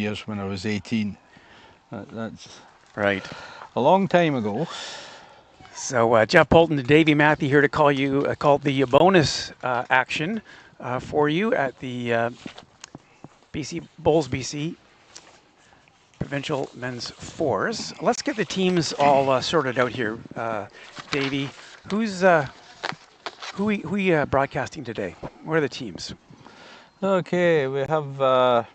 years when I was 18. That's right. a long time ago. So Jeff Bolton and Davey Matthew here to call the bonus action for you at the BC Bowls BC Provincial Men's Fours. Let's get the teams all sorted out here. Davey, who we broadcasting today? What are the teams? Okay, we have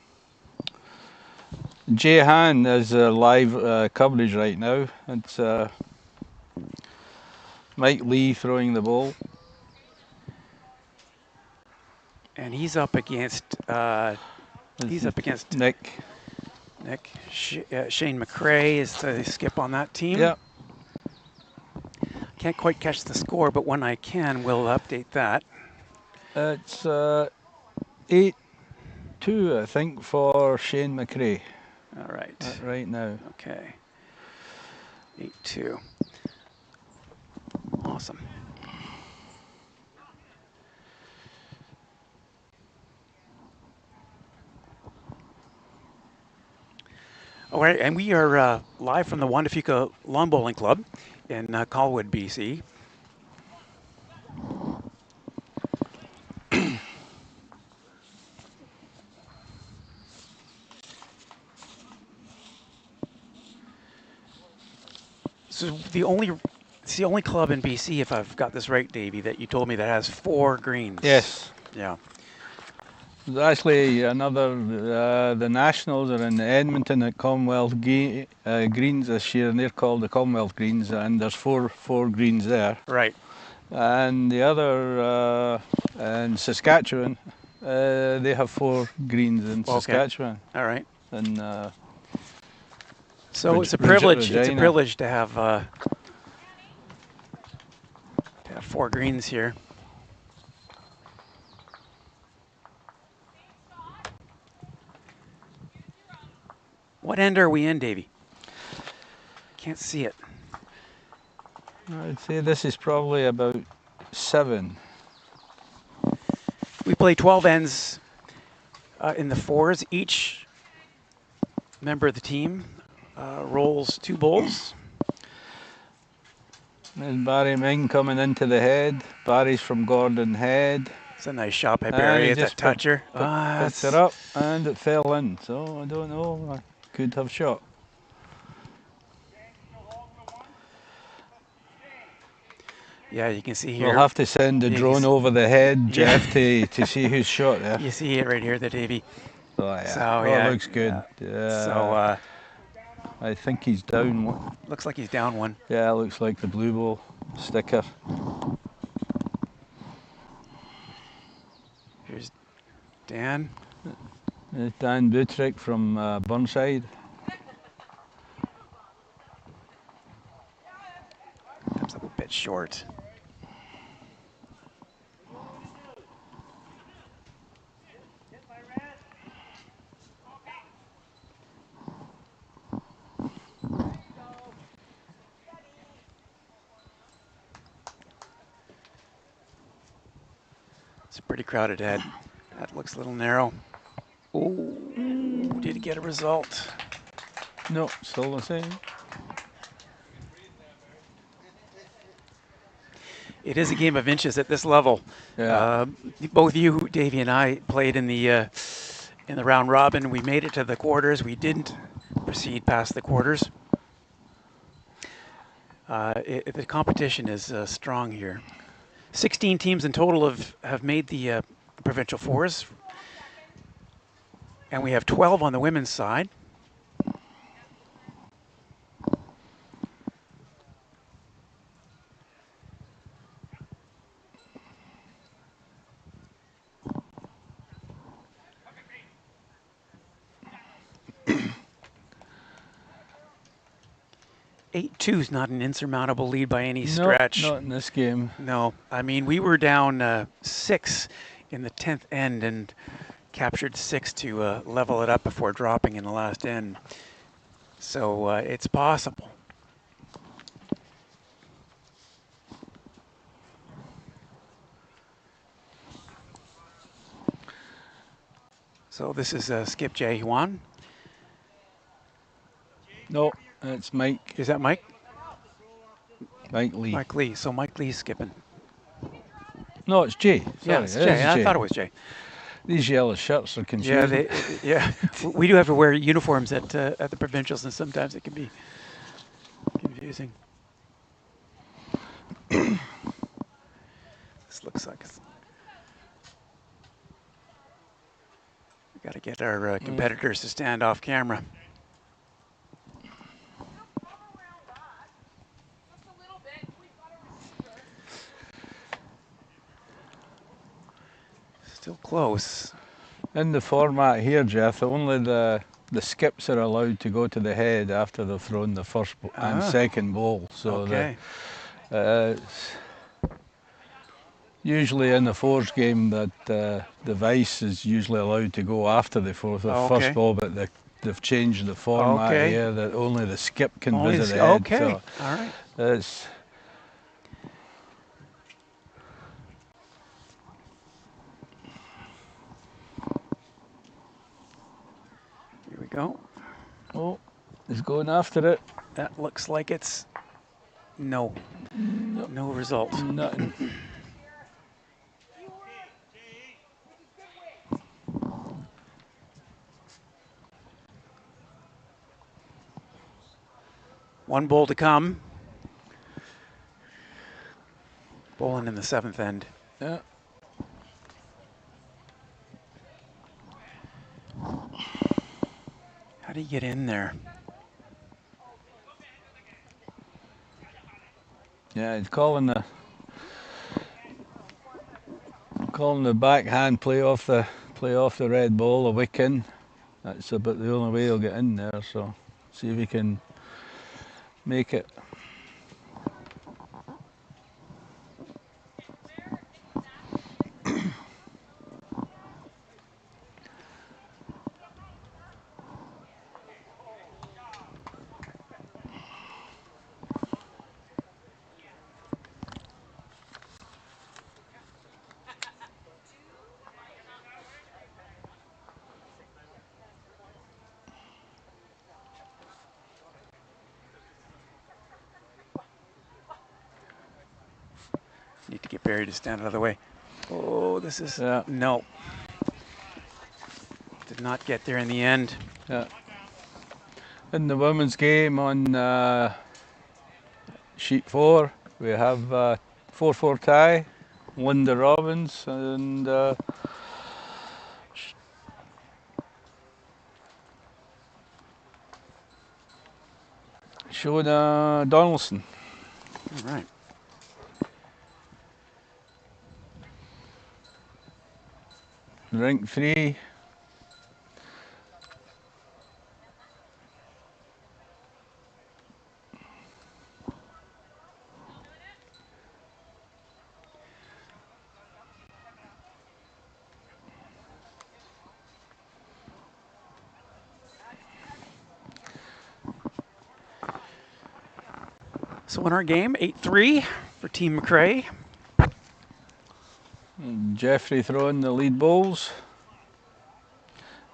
Jay Han as live coverage right now. It's Mike Lee throwing the ball. And he's up against Nick. Shane McRae is the skip on that team. Yeah. Can't quite catch the score, but when I can, we'll update that. It's 8-2, I think, for Shane McRae. All right. Right now. Okay. 8-2. Awesome. All right, and we are live from the Juan Fuca Lawn Bowling Club in Colwood, BC. So it's the only club in BC, if I've got this right, Davey, that you told me that has 4 greens. Yes. Yeah. There's actually another, the Nationals are in Edmonton at Commonwealth Greens this year, and they're called the Commonwealth Greens, and there's four greens there. Right. And the other in Saskatchewan, they have 4 greens in Saskatchewan. All right. And so it's a privilege. It's a privilege to have 4 greens here. What end are we in, Davey? Can't see it. I'd say this is probably about 7. We play 12 ends in the fours. Each member of the team rolls 2 bowls. There's Barry Ming coming into the head. Barry's from Gordon Head. It's a nice shot by Barry at that toucher. Picked it up and it fell in. So I don't know. I could have shot. Yeah, you can see here. We'll have to send the drone over the head, Jeff, to see who's shot there. You see it right here, the Davey. Oh, yeah. So, it looks good. Yeah. So I think he's down 1. Looks like he's down 1. Yeah, looks like the blue ball sticker. Here's Dan. Dan Butrick from Burnside. Comes up a bit short. It's a pretty crowded head. That looks a little narrow. Oh, did he get a result? No, still the same. It is a game of inches at this level. Yeah. Both you, Davey, and I played in the round robin. We made it to the quarters. We didn't proceed past the quarters. The competition is strong here. 16 teams in total have made the Provincial Fours, and we have 12 on the women's side. Two is not an insurmountable lead by any stretch. No, not in this game. No, I mean, we were down 6 in the 10th end and captured 6 to level it up before dropping in the last end. So it's possible. So this is Skip J. Juan. No, it's Mike. Is that Mike? Mike Lee. Mike Lee. So Mike Lee's skipping. No, it's Jay. Yeah, Sorry, it's it Jay. is I Jay. thought it was Jay. These yellow shirts are Yeah, confusing. yeah. We do have to wear uniforms at the provincials, and sometimes it can be confusing. This looks like we got to get our competitors to stand off camera. Still close. In the format here, Jeff, only the skips are allowed to go to the head after they've thrown the first and second ball. So Okay. Usually in the fours game that the vice is usually allowed to go after the first ball, but they've changed the format here that only the skip can visit the head. Okay. So all right. it's Here we go. oh, he's going after it. That looks like it's no result. Nothing. One bowl to come. Bowling in the seventh end. Yeah. How do you get in there? Yeah, he's calling the backhand play off the red ball, a wick in. That's about the only way he'll get in there. So see if he can make it. Need to get Barry to stand out of the way. Oh, this is Yeah. no. Did not get there in the end. Yeah. In the women's game on sheet 4, we have 4-4 tie, Linda Robbins and Shona Donaldson. All right. Rank 3. So in our game, 8-3 for Team McRae. And Jeffrey throwing the lead bowls.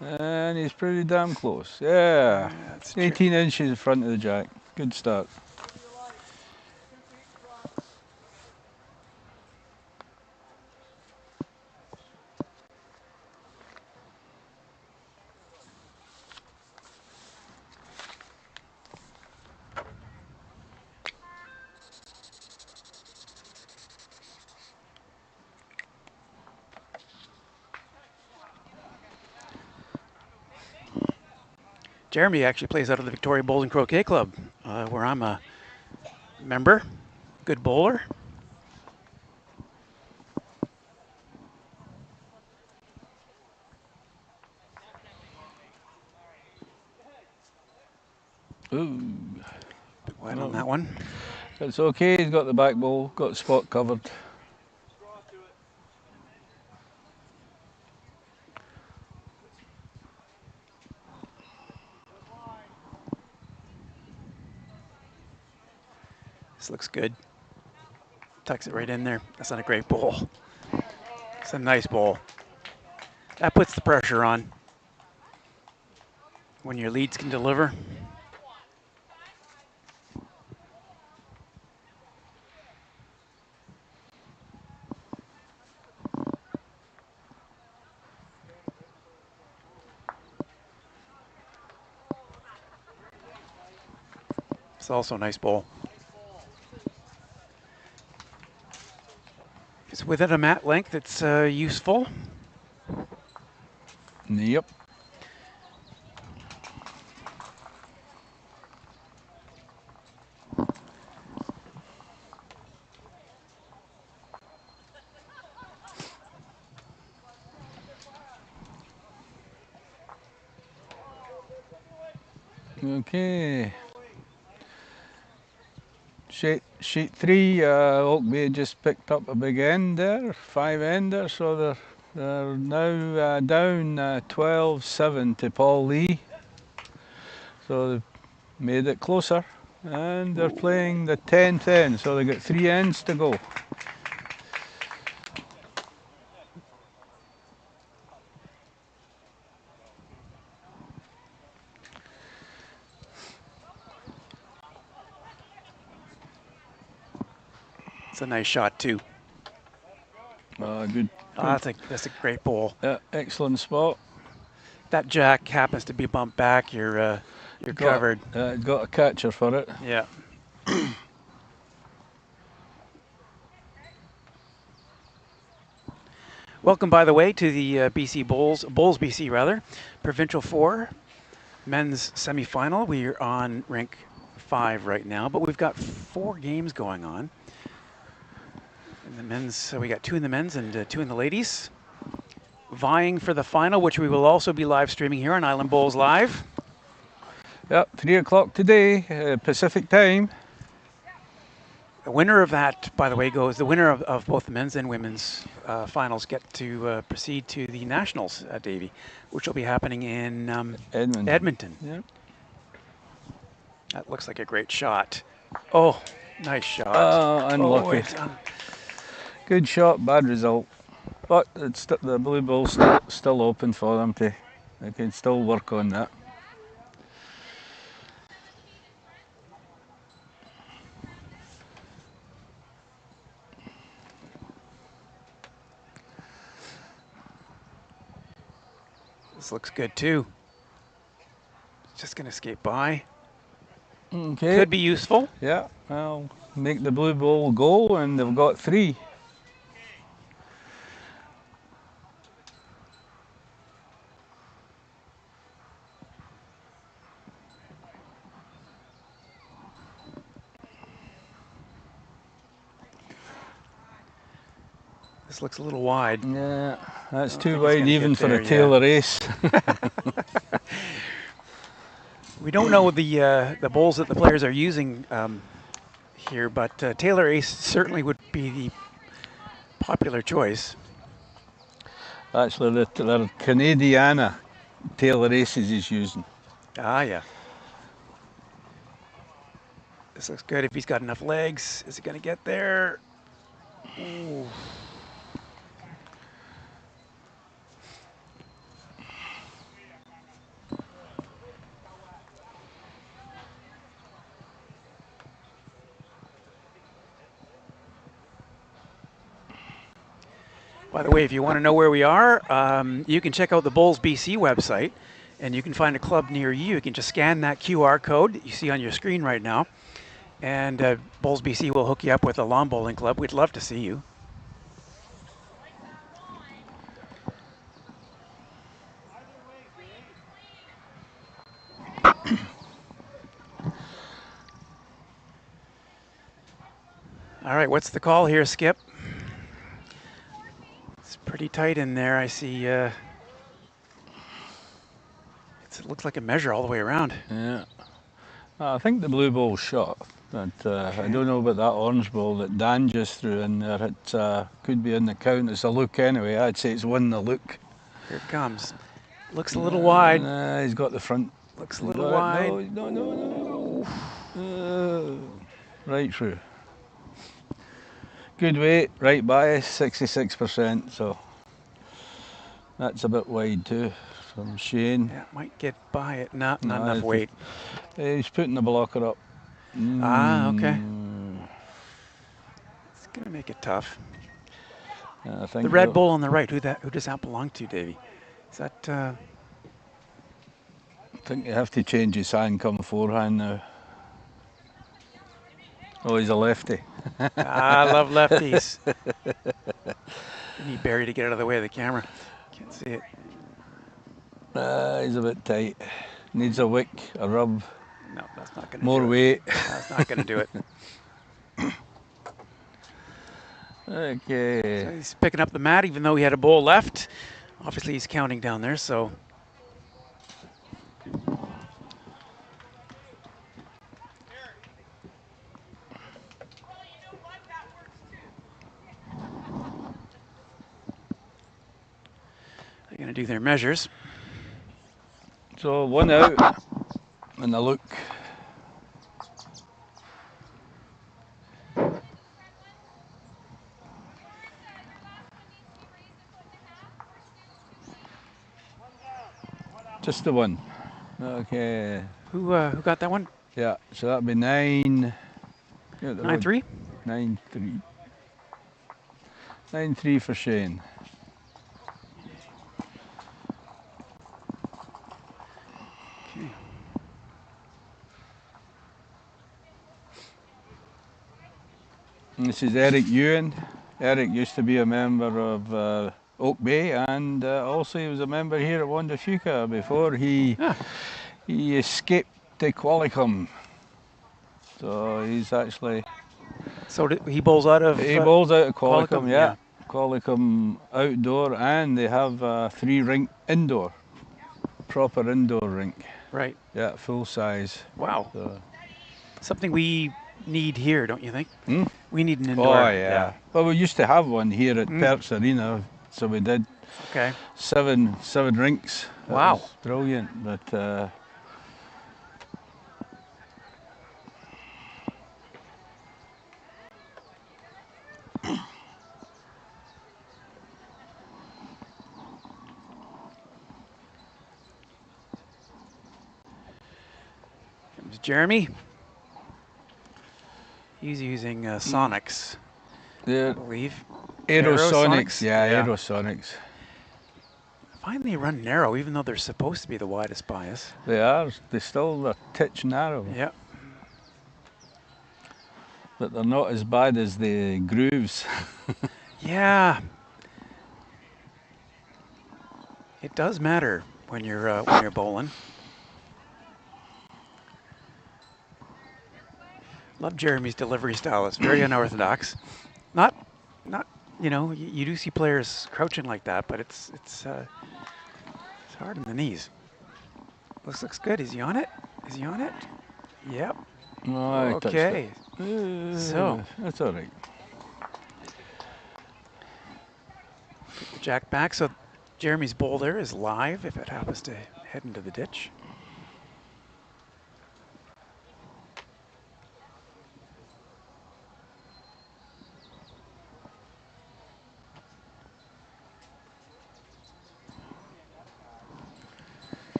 And he's pretty damn close. Yeah. 18 inches in front of the jack. Good start. Jeremy actually plays out of the Victoria Bowling Croquet Club, where I'm a member. Good bowler. Ooh. Bit wide on that one. It's okay, he's got the back bowl, got the spot covered. This looks good. Tucks it right in there. That's not a great bowl. It's a nice bowl. That puts the pressure on when your leads can deliver. It's also a nice bowl. It's within a mat length. It's useful. Yep. Okay. Sheet 3, Oak Bay just picked up a big end there, 5-ender, so they're now down 12-7 to Paul Lee. So they've made it closer, and they're playing the 10th end, so they've got 3 ends to go. It's a nice shot too. Good. That's a great bowl. Yeah, excellent spot. That jack happens to be bumped back, you're covered. Got a catcher for it. Yeah. Welcome, by the way, to the BC Bulls BC rather, Provincial Four men's semifinal. We're on rank 5 right now, but we've got 4 games going on. In the men's, so we got 2 in the men's and 2 in the ladies, vying for the final, which we will also be live streaming here on Island Bowls Live. Yep, 3 o'clock today, Pacific time. The winner of that, by the way, the winner of both the men's and women's finals get to proceed to the Nationals, Davey, which will be happening in Edmonton. Yep. That looks like a great shot. Oh, nice shot. Oh, unlucky. Good shot, bad result. But it's the blue ball's still open for them they can still work on that. This looks good too. It's just going to skate by. Okay. Could be useful. Yeah, I'll make the blue ball go, and they've got 3. This looks a little wide. Yeah, that's too wide even for a yeah. Taylor ace. We don't know the bowls that the players are using here, but Taylor ace certainly would be the popular choice. Actually, the Canadiana Taylor aces he's using. Ah, yeah. This looks good if he's got enough legs. Is he going to get there? Ooh. By the way, if you want to know where we are, you can check out the Bulls BC website, and you can find a club near you. You can just scan that QR code that you see on your screen right now, and Bulls BC will hook you up with a lawn bowling club. We'd love to see you. All right, what's the call here, Skip? It's pretty tight in there. I see. It looks like a measure all the way around. Yeah. I think the blue ball's shot. But I don't know about that orange ball that Dan just threw in there. It could be in the count. It's a look anyway. I'd say it's won the look. Here it comes. Looks a little wide. He's got the front. Looks a little wide. No. Right through. Good weight, right bias, 66%. So that's a bit wide too. From Shane. Yeah, might get by it. Not enough weight. He's putting the blocker up. Ah, okay. It's gonna make it tough. I think the red bull on the right. Who does that belong to, Davey? Is that? I think you have to change his hand come forehand now. Oh, he's a lefty. I love lefties. You need Barry to get out of the way of the camera. Can't see it. He's a bit tight. Needs a wick, a rub. No, that's not going to do it. More weight. That's not going to do it. Okay. So he's picking up the mat, even though he had a bowl left. Obviously, he's counting down there, so. They're going to do their measures. So 1 out and a look. Just the one. Okay. Who got that one? Yeah, so that'd be 9. 9-3? 9-3. 9-3 for Shane. Okay. And this is Eric Ewan. Eric used to be a member of Oak Bay, and also he was a member here at Wanda Fuca before he escaped to Qualicum. So he's actually... So he bowls out of... He bowls out of Qualicum, Qualicum, yeah. Qualicum outdoor, and they have a 3-rink indoor. Proper indoor rink. Right. Yeah, full size. Wow. So. Something we need here, don't you think? Hmm? We need an indoor. Oh, yeah. Well, we used to have one here at Perts Arena, so we did. Okay. Seven rinks. That wow. was brilliant, but... Comes Jeremy. He's using Sonics, yeah. I believe. Aerosonics, yeah, Aerosonics. I find they run narrow, even though they're supposed to be the widest bias. They are. They still are titch narrow. Yeah. But they're not as bad as the grooves. Yeah. It does matter when you're bowling. Love Jeremy's delivery style. It's very unorthodox. Not, you know, you do see players crouching like that, but it's hard on the knees. Looks good. Is he on it? Is he on it? Yep. No, I okay. So that's all right. Put the jack back. So Jeremy's bowl there is live if it happens to head into the ditch.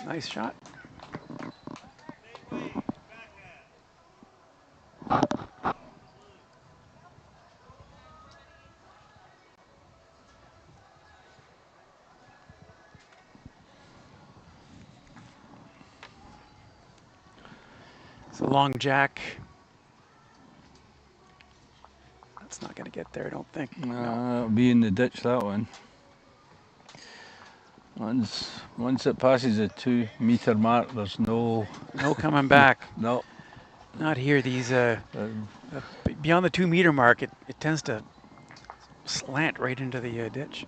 Nice shot. It's a long jack. That's not going to get there, I don't think. No, it'll be in the ditch, that one. Once it passes the 2-meter mark, there's no coming back. No. Not here. These beyond the 2-meter mark, it tends to slant right into the ditch.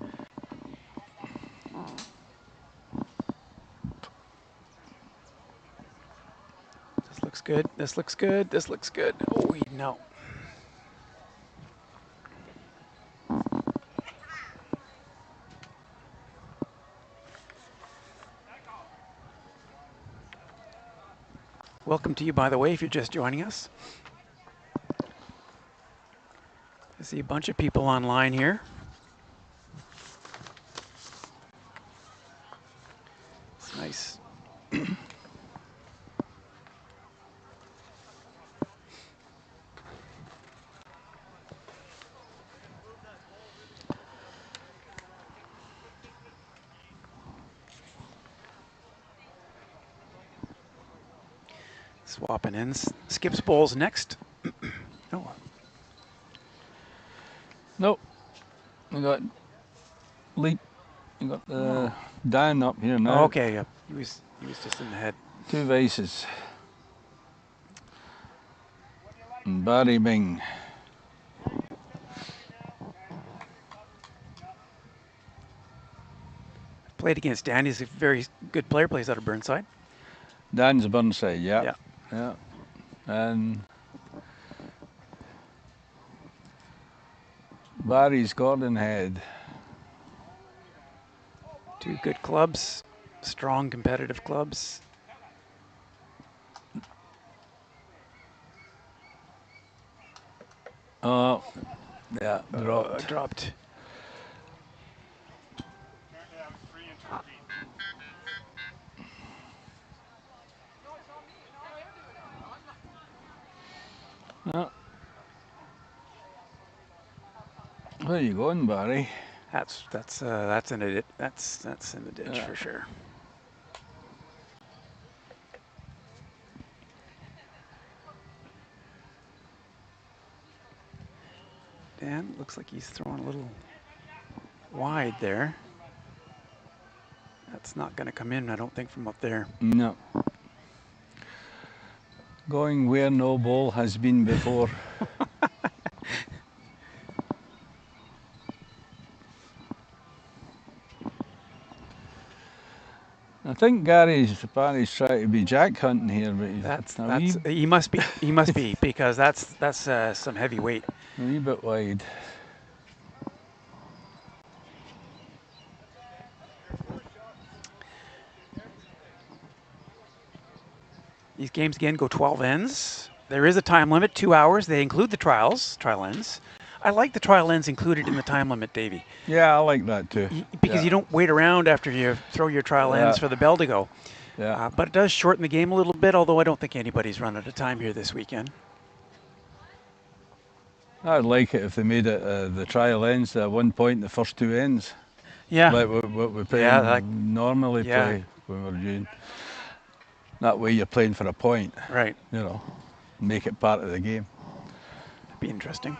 This looks good. This looks good. This looks good. Oh, no. Welcome to you, by the way, if you're just joining us. I see a bunch of people online here. It's nice. Swapping ends. Skips bowls next. Oh. Nope. We got lead. We got Dan up here now. Oh, okay, yeah. He was just in the head. 2 vices. And Barry Bing. Played against Dan. He's a very good player. Plays out of Burnside. Dan's Burnside, yeah. Yeah. Yeah. And Barry's Gordon Head. 2 good clubs. Strong competitive clubs. Oh, yeah, Dropped. Oh. Where are you going, Barry? That's in the ditch for sure. Dan looks like he's throwing a little wide there. That's not going to come in, I don't think, from up there. No. Going where no ball has been before. I think Barry's trying to be jack hunting here, but he must be because that's some heavy weight. A wee bit wide. These games again go 12 ends. There is a time limit, 2 hours. They include the trial ends. I like the trial ends included in the time limit, Davey. Yeah, I like that too. Because you don't wait around after you throw your trial ends for the bell to go. Yeah. But it does shorten the game a little bit, although I don't think anybody's run out of time here this weekend. I'd like it if they made it the trial ends at one point in the first 2 ends. Yeah. Like what we normally play when we're doing. That way you're playing for a point. Right. You know, make it part of the game. That'd be interesting.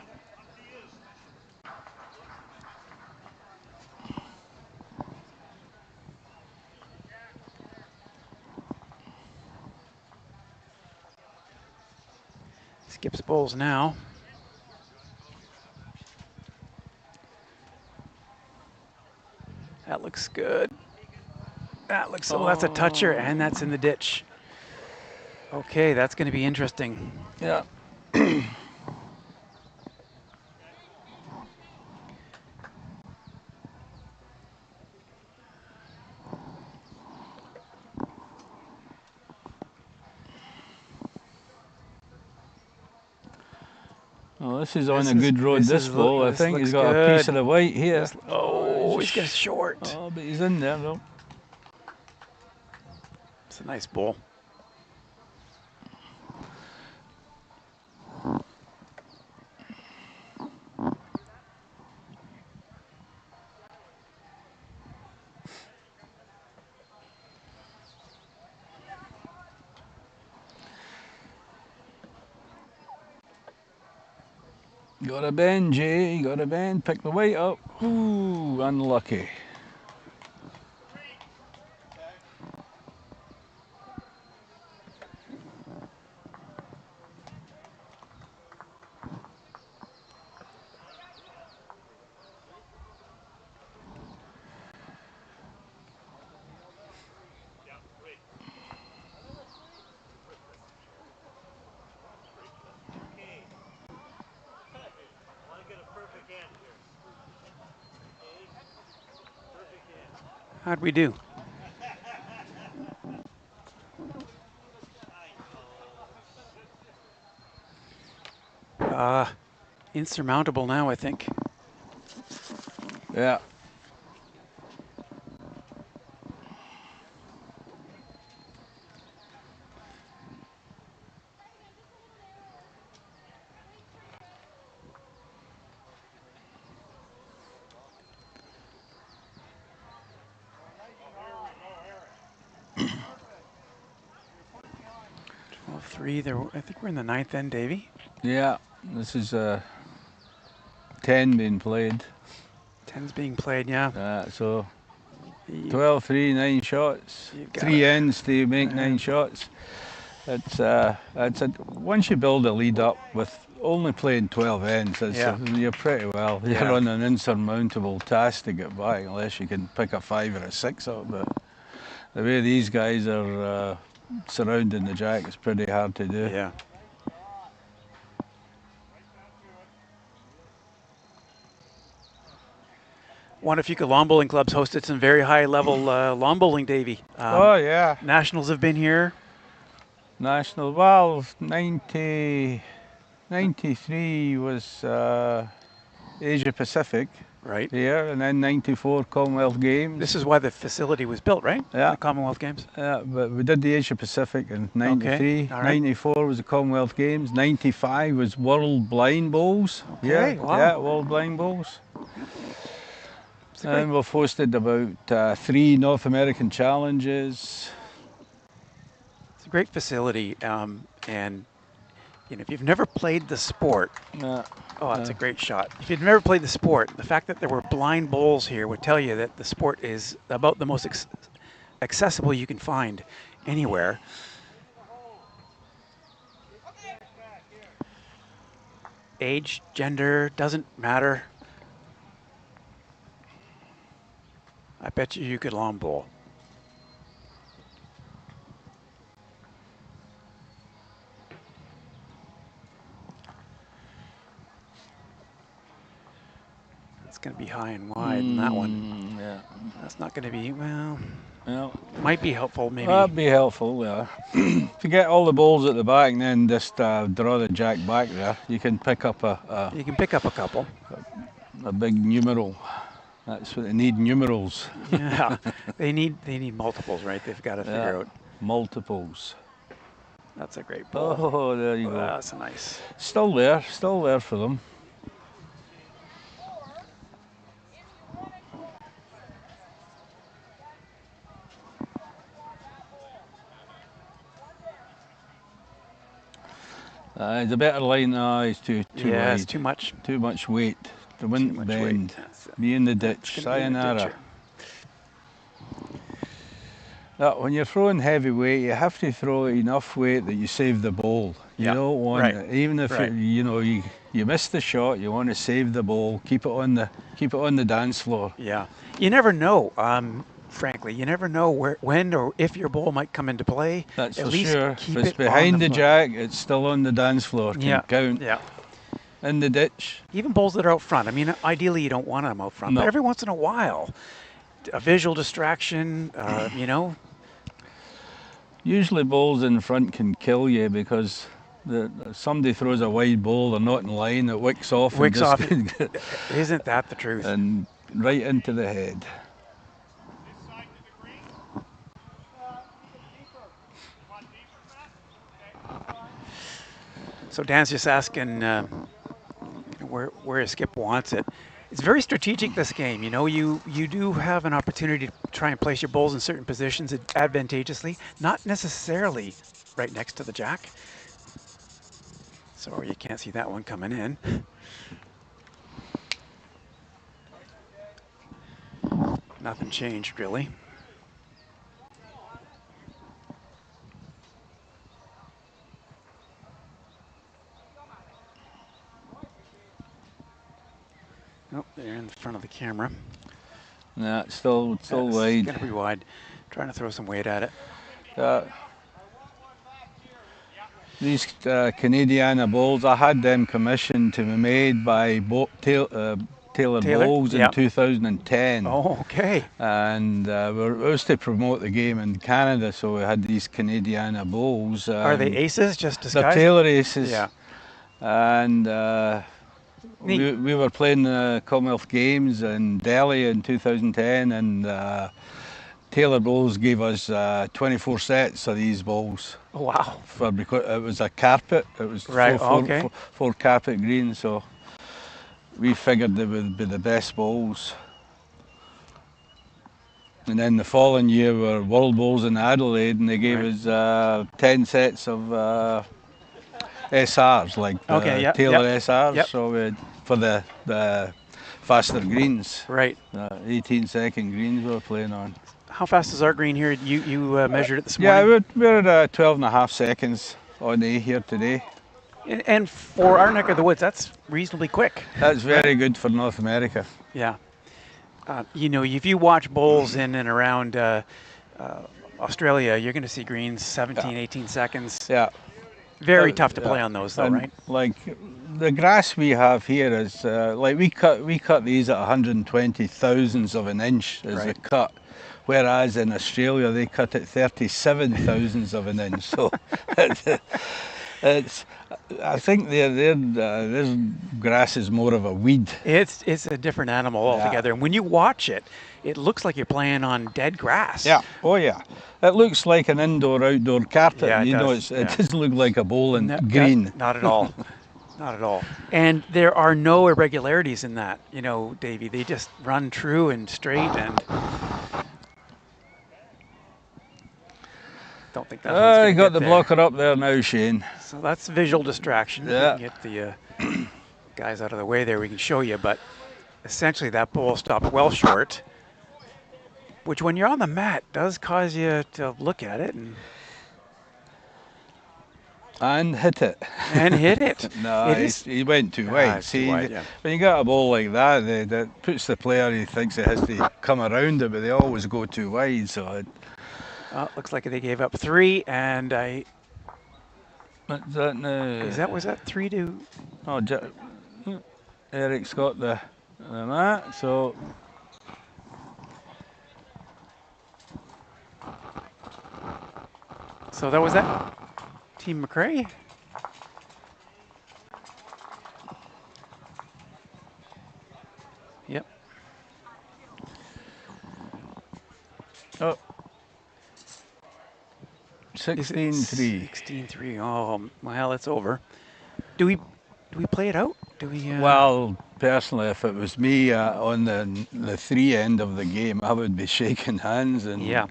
Skips bowls now. That looks good. That looks, that's a toucher, and that's in the ditch. Okay, that's going to be interesting. Yeah. Oh, this is on a good road, this ball. I think he's got a piece of the white here. He's got short. Oh, but he's in there, though. It's a nice ball. Got a bend, Jay. Got a bend. Pick the white up. Ooh, unlucky. How'd we do? Insurmountable now, I think. Yeah. Three. There, I think we're in the 9th end, Davey. Yeah. This is 10 being played. 10's being played, yeah. So 12, 3, 9 shots. 3 ends to make 9 shots. Once you build a lead up with only playing 12 ends, you're pretty well. You're on an insurmountable task to get back, unless you can pick a 5 or a 6 up. But the way these guys are surrounding the jack is pretty hard to do. Yeah. One of Fuca lawn bowling clubs hosted some very high-level lawn bowling, Davey. Oh, yeah. Nationals have been here. National, well, 93 was Asia Pacific. Right. Here, and then 94 Commonwealth Games. This is why the facility was built, right? Yeah. The Commonwealth Games. Yeah, but we did the Asia Pacific in 93. Okay. All right. 94 was the Commonwealth Games. 95 was World Blind Bowls. Okay. Yeah, wow. Yeah, World Blind Bowls. And we've hosted about 3 North American Challenges. It's a great facility, and you know, if you've never played the sport, that's a great shot. If you've never played the sport, the fact that there were blind bowls here would tell you that the sport is about the most accessible you can find anywhere. Age, gender, doesn't matter. I bet you could lawn bowl. It's going to be high and wide in that one. Yeah. That's not going to be, well, Well, might be helpful maybe. that'd be helpful, yeah. If you get all the balls at the back and then just draw the jack back there, you can pick up you can pick up a couple. A big numeral. That's what they need, numerals. Yeah, they need multiples, right? They've got to figure out. Multiples. That's a great ball. Oh, there you go. That's nice. Still there for them. It's a better line now. It's too yeah, wide. It's too much. Too much weight. The wind bend. Be in the ditch. Sayonara. When you're throwing heavy weight, you have to throw enough weight that you save the ball. You don't want, even if you miss the shot, you want to save the ball. Keep it on the dance floor. Yeah, you never know. Frankly, you never know when or if your ball might come into play. That's At for least sure. keep If it's it behind on the jack, it's still on the dance floor. Can count. Yeah. In the ditch. Even balls that are out front. I mean, ideally you don't want them out front, but every once in a while, a visual distraction, you know. Usually balls in front can kill you because somebody throws a wide ball, they're not in line, it wicks off. Isn't that the truth? And right into the head. So Dan's just asking where Skip wants it. It's very strategic, this game. You know, you do have an opportunity to try and place your balls in certain positions advantageously, not necessarily right next to the jack. So you can't see that one coming in. Nothing changed, really. Oh, they're in the front of the camera. Yeah, it's still wide. It's going to be wide. Trying to throw some weight at it. These Canadiana balls, I had them commissioned to be made by Taylor Bowls in 2010. Oh, okay. And we was to promote the game in Canada, so we had these Canadiana bowls. Are they aces, just disguised? They're Taylor aces. Yeah. And we were playing the Commonwealth Games in Delhi in 2010, and Taylor Bowls gave us 24 sets of these bowls. Oh, wow. Because it was a carpet. It was four carpet green, so we figured they would be the best bowls. And then the following year were World Bowls in Adelaide, and they gave us 10 sets of SRs, like the Okay, yeah, Taylor yep, SRs, yep. so for the faster greens. Right. 18-second greens we were playing on. How fast is our green here? You measured it this Yeah, morning? we're at 12.5 seconds on A here today. And for our neck of the woods, that's reasonably quick. That's very right? good for North America. Yeah. You know, if you watch bowls in and around Australia, you're going to see greens 17, 18 seconds. Yeah. Very tough to play Yeah. on those, though, And right? like the grass we have here is like we cut these at 120 thousandths of an inch as Right. a cut, whereas in Australia they cut it 37 thousandths of an inch. So it's I think their grass is more of a weed. It's a different animal altogether. And when you watch it, it looks like you're playing on dead grass. Yeah. Oh yeah. It looks like an indoor-outdoor carpet. Yeah, it you know, does. it doesn't look like a bowling No, green. not at all. Not at all. And there are no irregularities in that, you know, Davey. They just run true and straight, and don't think that one's I going to got get the there. blocker up there now, Shane. So that's visual distraction. Yeah. We can get the guys out of the way there. We can show you, but essentially that bowl stopped well short, which when you're on the mat does cause you to look at it And hit it. and hit it. No, he went too wide. See, too wide, yeah. when you got a ball like that, that puts the player, he thinks he has to come around it, but they always go too wide. So Looks like they gave up 3, and what's that now? was that 3 to? Oh, Eric's got the mat, so. So that was that. Team McRae. Yep. Oh. 16-3. 16-3. Oh, well, it's over. Do we play it out? Do we? Well, personally, if it was me on the 3 end of the game, I would be shaking hands and Yeah.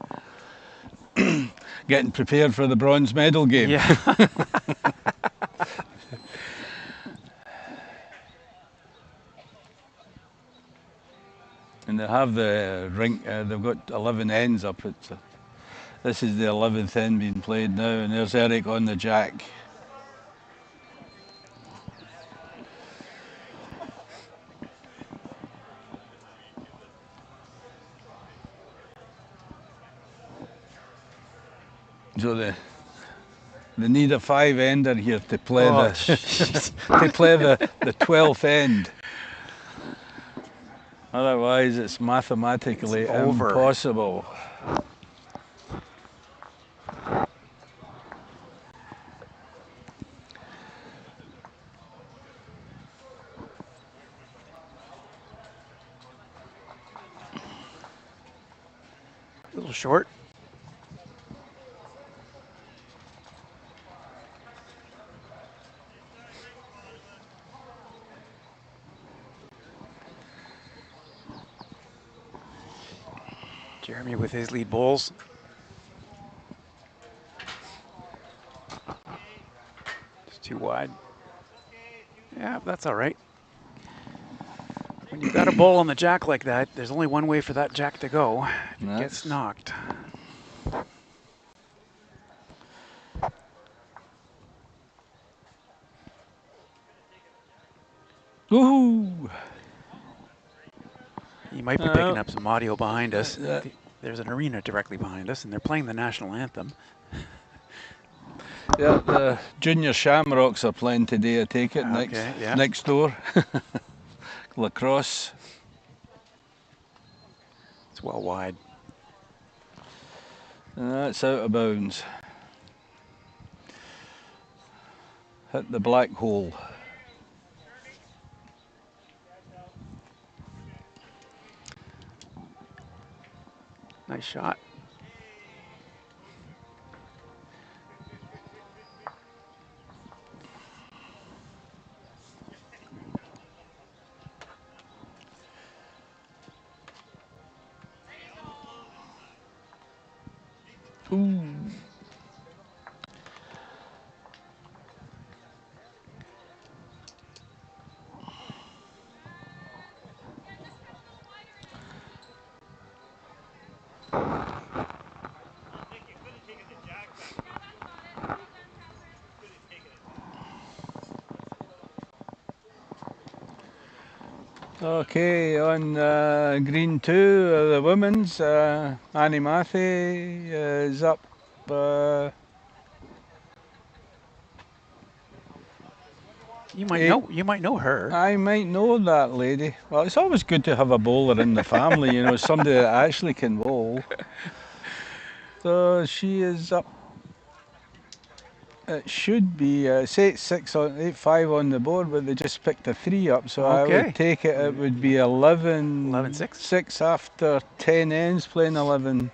getting prepared for the bronze medal game. Yeah. And they have the rink. They've got 11 ends up. This is the 11th end being played now, and there's Eric on the jack. So they need a 5-ender here to play to play the 12th end. Otherwise, it's mathematically impossible. A little short. Jeremy with his lead bowls. Just too wide. Yeah, that's all right. When you've got a bowl on the jack like that, there's only one way for that jack to go. It gets knocked. Woohoo! You might be picking up some audio behind us. There's an arena directly behind us, and they're playing the national anthem. Yeah, the Junior Shamrocks are playing today, I take it, next door. Lacrosse. It's well wide. And that's out of bounds. Hit the black hole. Nice shot. Ooh. Okay, on green 2, the women's, Annie Mathy is up. You might know her. I might know that lady. Well, it's always good to have a bowler in the family, you know, somebody that actually can bowl. So she is up. It should be it's 8-6 on 8-5 on the board, but they just picked a 3 up. So I would take it. It would be 11-6 after 10 ends, playing 11.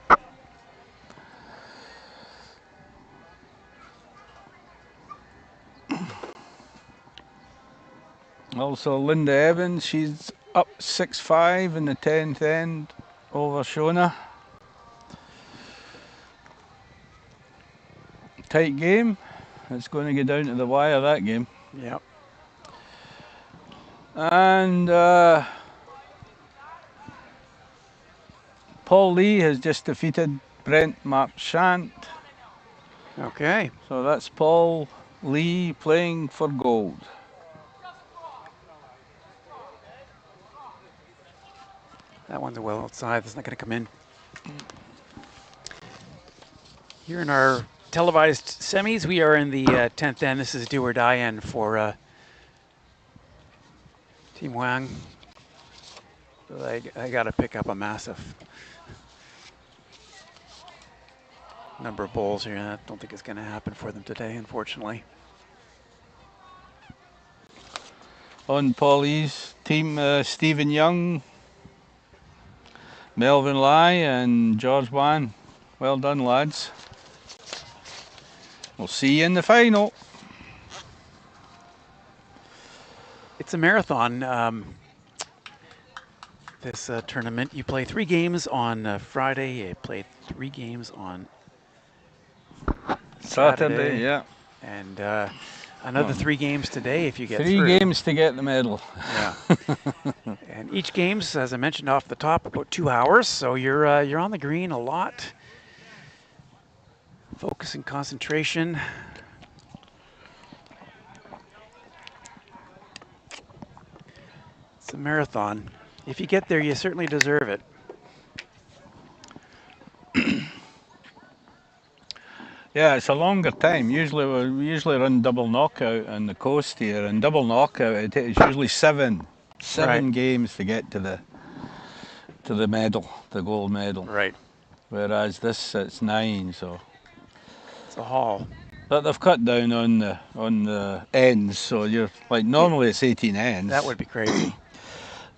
Also, Linda Evans, she's up 6-5 in the 10th end over Shona. Tight game. It's going to get down to the wire, that game. Yep. And Paul Lee has just defeated Brent Marchant. Okay. So that's Paul Lee playing for gold. That one's well outside. That's not going to come in. Here in our televised semis, we are in the 10th end. This is do or die end for Team Juan. But I got to pick up a massive number of bowls here. I don't think it's going to happen for them today, unfortunately. On Paulie's team, Stephen Young, Melvin Lai and George Juan. Well done, lads. We'll see you in the final. It's a marathon, this tournament. You play 3 games on Friday. You play 3 games on Saturday. Yeah. And another 3 games today if you get 3 through. games to get the medal. Yeah. And each game's, as I mentioned off the top, about 2 hours. So you're on the green a lot. Focus and concentration. It's a marathon. If you get there, you certainly deserve it. Yeah, it's a longer time. Usually we usually run double knockout on the coast here, and double knockout it's usually seven games to get to the medal, the gold medal. Right. Whereas this it's 9, so it's a haul. But they've cut down on the ends, so you're like normally it's 18 ends. That would be crazy.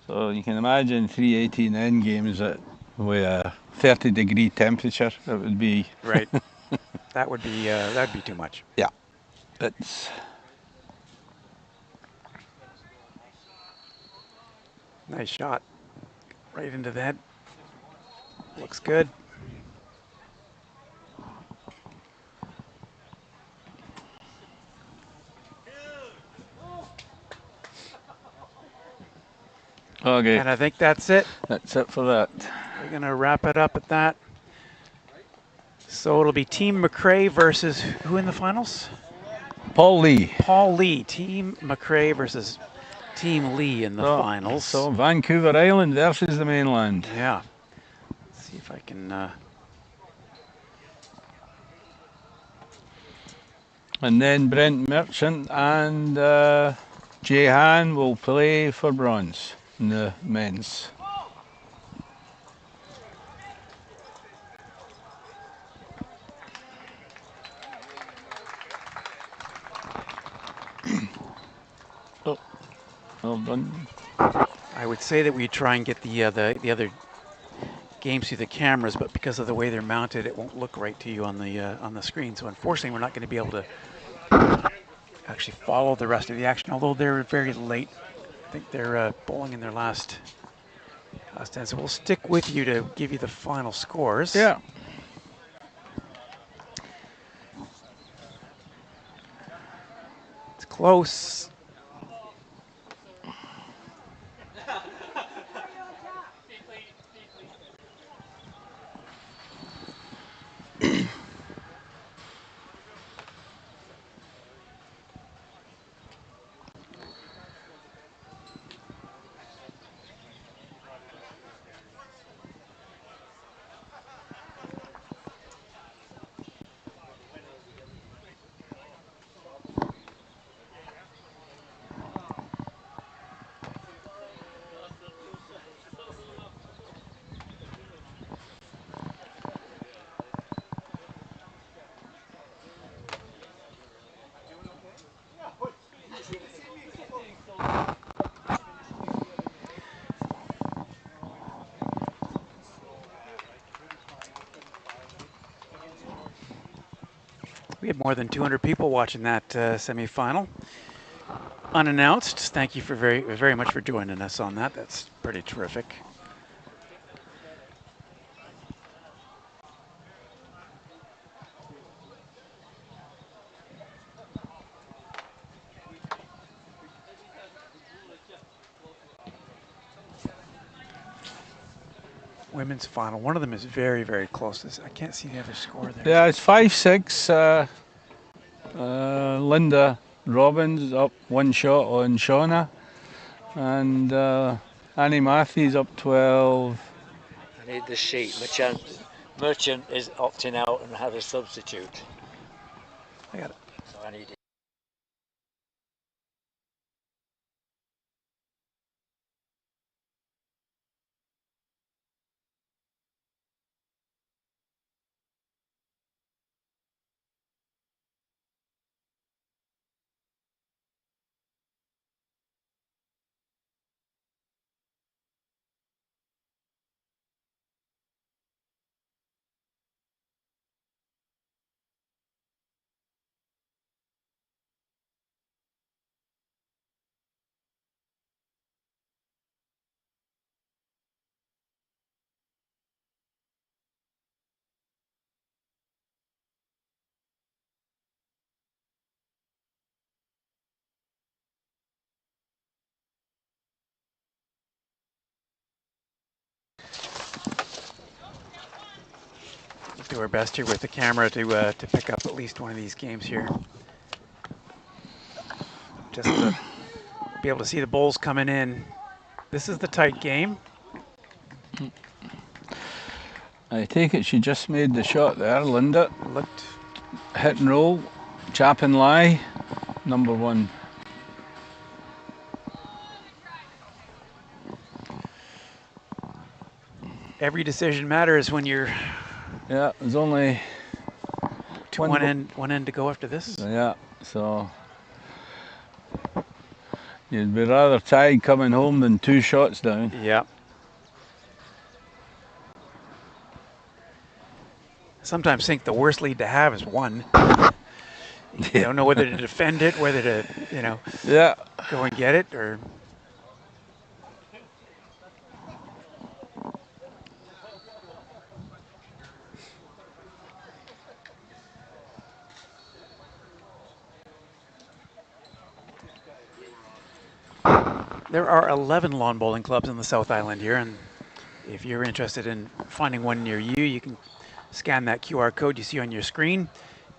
So you can imagine 3 18-end games with a 30-degree temperature. That would be right. That would be too much. Yeah, it's nice shot, right into that. Looks good. Okay. And I think that's it. That's it for that. We're gonna wrap it up at that. So it'll be Team McRae versus who in the finals? Paul Lee. Paul Lee. Team McRae versus Team Lee in the finals. So Vancouver Island versus the mainland. Yeah. Let's see if I can. And then Brent Merchant and Jay Han will play for bronze in the men's. Well done. I would say that we try and get the other games through the cameras, but because of the way they're mounted, it won't look right to you on the screen. So unfortunately, we're not going to be able to actually follow the rest of the action. Although they're very late, I think they're bowling in their last 10. So we'll stick with you to give you the final scores. Yeah. It's close. We had more than 200 people watching that semifinal. Unannounced. Thank you for very much for joining us on that. That's pretty terrific. Women's final. One of them is very close. I can't see the other score there. Yeah, it's 5-6. Linda Robbins up 1 shot on Shauna, and Annie Matthews up 12. I need the sheet. Merchant is opting out and had a substitute. I got it. So I need it. We'll do our best here with the camera to pick up at least one of these games here. Just to be able to see the bowls coming in. This is the tight game. I take it she just made the shot there, Linda. Looked. Hit and roll, chap and lie, number 1. Every decision matters when you're. Yeah, there's only one end to go after this. Yeah, so you'd be rather tied coming home than 2 shots down. Yeah. Sometimes think the worst lead to have is 1. You don't know whether to defend it, whether to, yeah, go and get it, or. There are 11 lawn bowling clubs in the South Island here, and if you're interested in finding one near you, you can scan that QR code you see on your screen.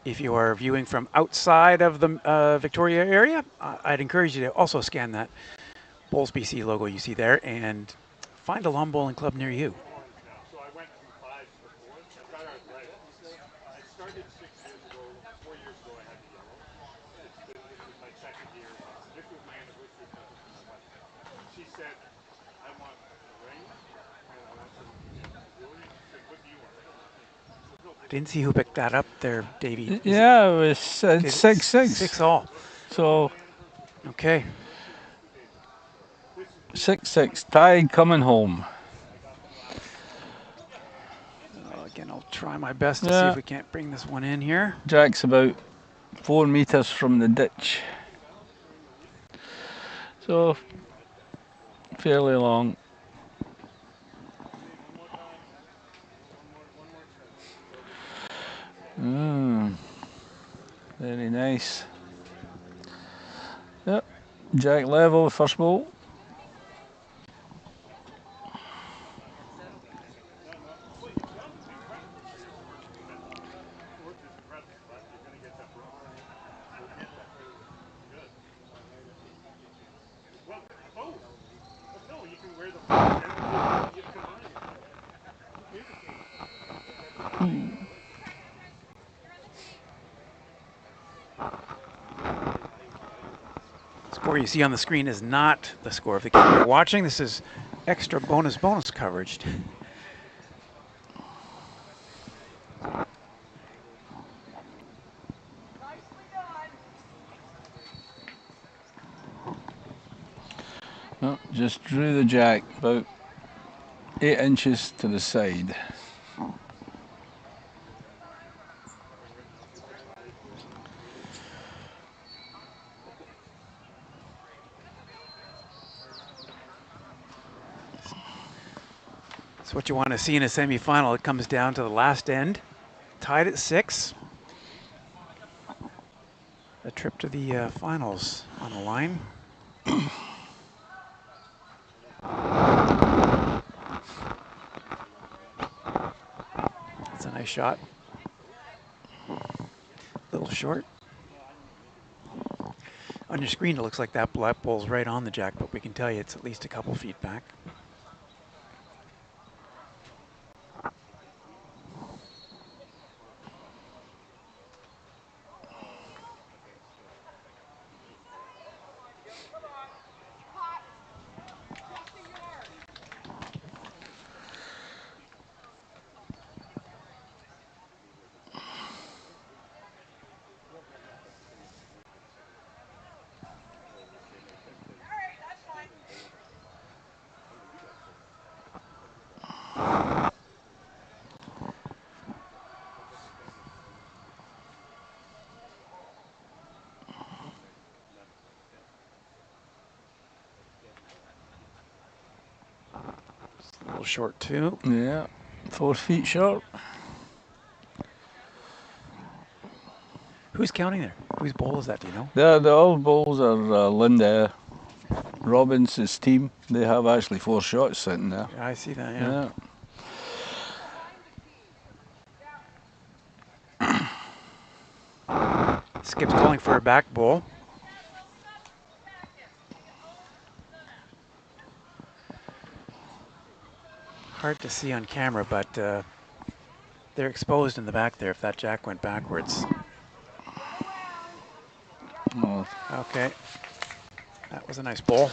If you are viewing from outside of the Victoria area, I'd encourage you to also scan that Bowls BC logo you see there and find a lawn bowling club near you. Didn't see who picked that up there, Davey. Yeah, it was 6-6. 6 all. So. Okay. 6-6, tied coming home. Again, I'll try my best to see if we can't bring this one in here. Jack's about 4 meters from the ditch. So, fairly long. Very nice. Yep, Jack level, first bowl. Score you see on the screen is not the score of the game you're watching. This is extra bonus coverage. No, just drew the jack about 8 inches to the side. That's what you want to see in a semifinal. It comes down to the last end, tied at 6. A trip to the finals on the line. That's a nice shot. A little short. On your screen, it looks like that black ball's right on the jack, but we can tell you it's at least a couple feet back. A little short too. Yeah, 4 feet short. Who's counting there? Whose ball is that, do you know? The all balls are Linda Robbins' team. They have actually 4 shots sitting there. Yeah, I see that, yeah. Skip's calling for a back ball. Hard to see on camera, but they're exposed in the back there if that jack went backwards. Oh. Okay. That was a nice ball.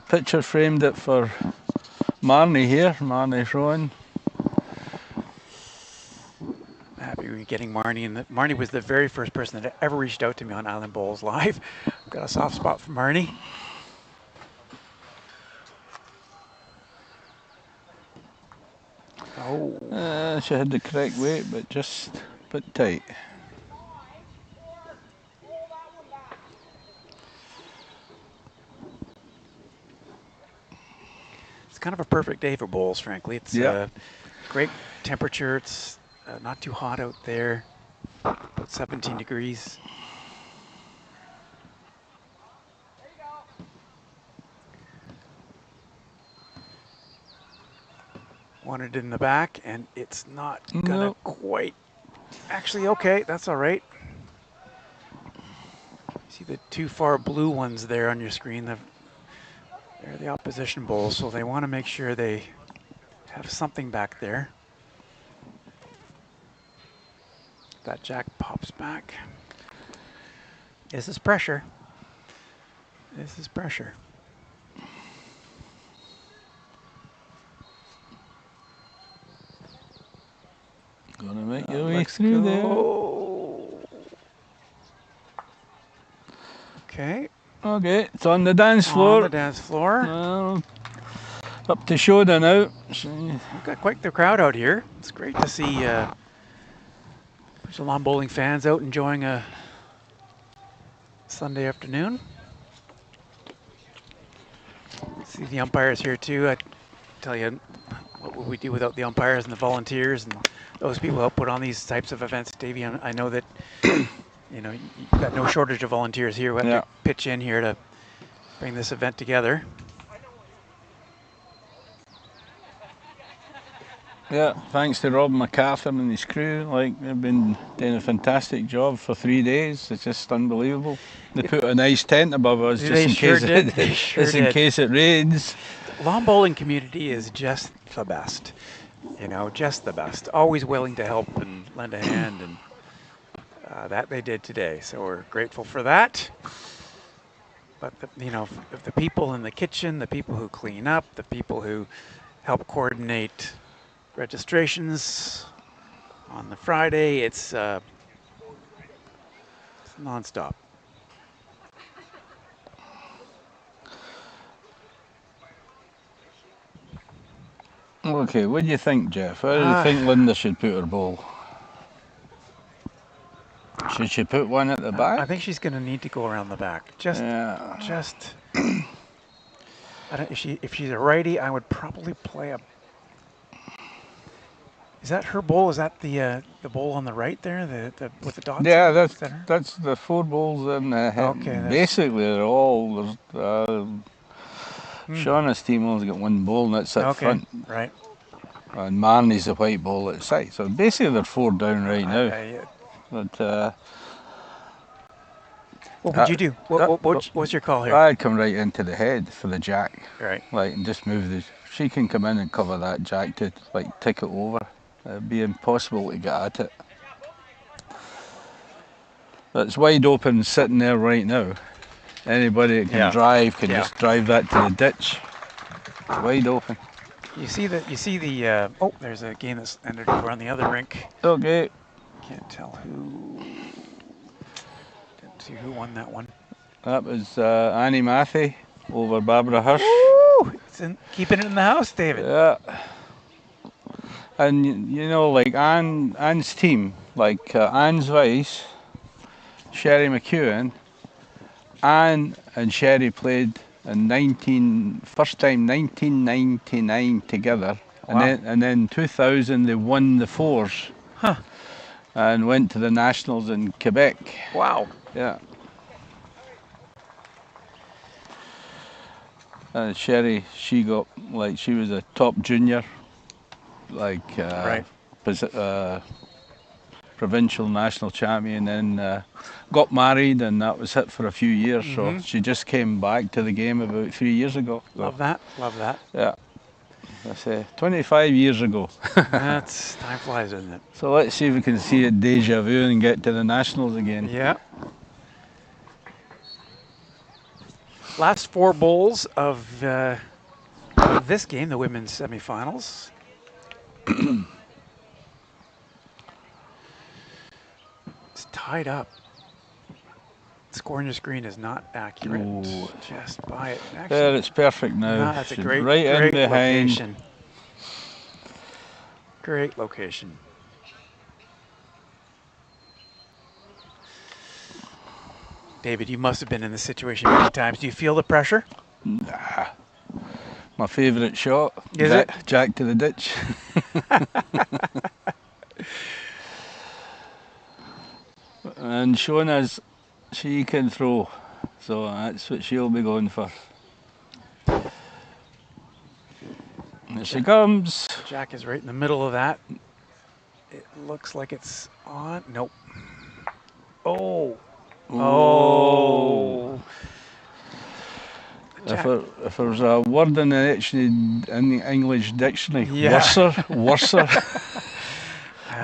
Picture framed it for Marnie here, Marnie Rowan. Happy we're getting Marnie. And Marnie was the very first person that ever reached out to me on Island Bowls Live. Got a soft spot for Marnie. Oh. She had the correct weight, but just a bit tight. It's kind of a perfect day for bowls, frankly. It's great temperature. It's not too hot out there, about 17 degrees. Wanted it in the back, and it's not gonna quite. Actually, okay, that's all right. See the 2 far blue ones there on your screen. They're the opposition bowls, so they want to make sure they have something back there. That jack pops back. This is pressure. This is pressure. Gonna make your way through there. Okay. Okay, it's on the dance floor. On the dance floor. Up to Shoda now. We've got quite the crowd out here. It's great to see a bunch of lawn bowling fans out enjoying a Sunday afternoon. See the umpires here too. I tell you, what would we do without the umpires and the volunteers and those people who help put on these types of events, Davey? I know that you know you've got no shortage of volunteers here who have to pitch in here to bring this event together. Yeah, thanks to Rob MacArthur and his crew. Like, they've been doing a fantastic job for 3 days. It's just unbelievable. They put a nice tent above us just in case it rains. The lawn bowling community is just the best. You know, just the best. Always willing to help and lend a hand, and that they did today. So we're grateful for that. But you know, the people in the kitchen, the people who clean up, the people who help coordinate registrations on the Friday, it's nonstop. Okay, what do you think, Jeff? How do you think Linda should put her ball? Should she put one at the back? I think she's going to need to go around the back. I don't, if she's a righty, I would probably play a Is that her bowl? Is that the bowl on the right there, the with the dots? Yeah, Is that her? that's the 4 bowls in the head. Okay, Basically, they're all. Shauna's team only got 1 bowl, and that's at front. Right. And Marnie's the white ball at the side. So basically, they're 4 down right now. Yeah. But what would you do? What's your call here? I'd come right into the head for the jack. Right. Like, and just move the. She can come in and cover that jack to like tick it over. It'd be impossible to get at it. It's wide open sitting there right now. Anybody that can drive can just drive that to the ditch. It's wide open. You see the oh, there's a game that's ended over on the other rink. Okay. Can't tell who. Didn't see who won that one. That was Annie Matthew over Barbara Hirsch. Woo! Keeping it in the house, David. Yeah. And you know, like Anne's team, like Anne's vice, Sherry McEwen, Anne and Sherry played in first time 1999 together. Wow. And then 2000 they won the fours. Huh. And went to the nationals in Quebec. Wow. Yeah. And Sherry, she got she was a top junior, provincial national champion, and got married, and that was it for a few years. So she just came back to the game about 3 years ago. So, love that. Yeah, I say 25 years ago. That's time flies, isn't it? So let's see if we can see a deja vu and get to the nationals again. Yeah. Last 4 bowls of this game, the women's semifinals. It's tied up. The score on your screen is not accurate. Ooh. Just by it. Actually, there, it's perfect now. No, that's a great, right great in behind. location. Great location. David, you must have been in this situation many times. Do you feel the pressure? Nah. My favourite shot. Is it? Jack to the ditch. And Shauna's, she can throw. So that's what she'll be going for. Here she comes. Jack is right in the middle of that. It looks like it's on. Nope. Oh. Oh. If there's a word in the English dictionary, worser.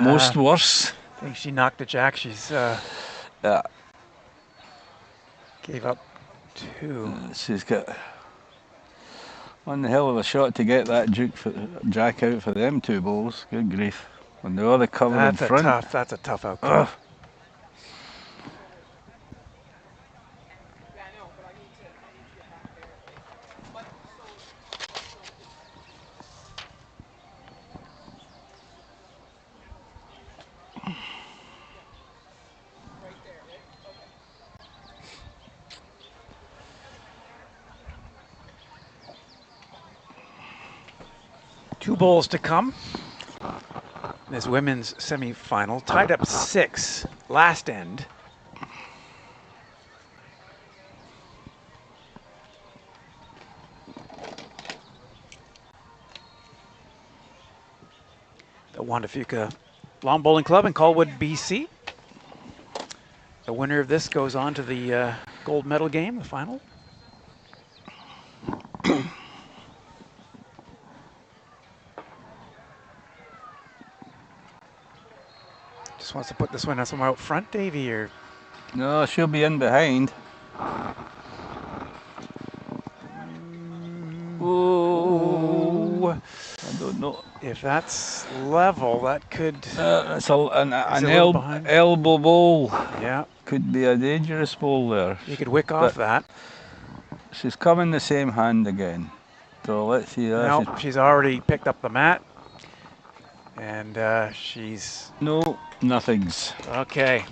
Most worse. I think she knocked a jack. She's yeah. Gave up 2. She's got one hell of a shot to get that jack out for them 2 bowls. Good grief. When the other cover in front. That's a tough outcome. Two bowls to come. This women's semi-final, tied up 6, last end. The Juan Fuca Lawn Bowling Club in Colwood, B.C. The winner of this goes on to the gold medal game, the final. Just wants to put this one somewhere out front, Davey, or? No, she'll be in behind. Ooh. I don't know. If that's level, that could... It's an elbow bowl. Yeah. Could be a dangerous bowl there. You could wick off that. She's coming the same hand again. So let's see. No, she's already picked up the mat. And she's... No, nothings. Okay.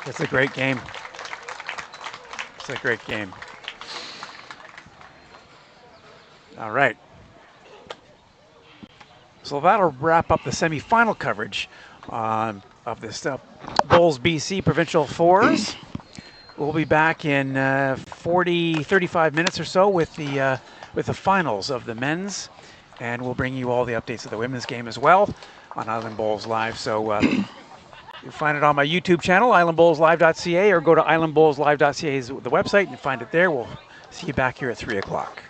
It's a great game. It's a great game. All right. So that'll wrap up the semifinal coverage of this Bowls BC Provincial Fours. We'll be back in 35 minutes or so with the finals of the men's, and we'll bring you all the updates of the women's game as well on Island Bowls Live. So you'll find it on my YouTube channel, islandbowlslive.ca, or go to islandbowlslive.ca is the website and find it there. We'll see you back here at 3 o'clock.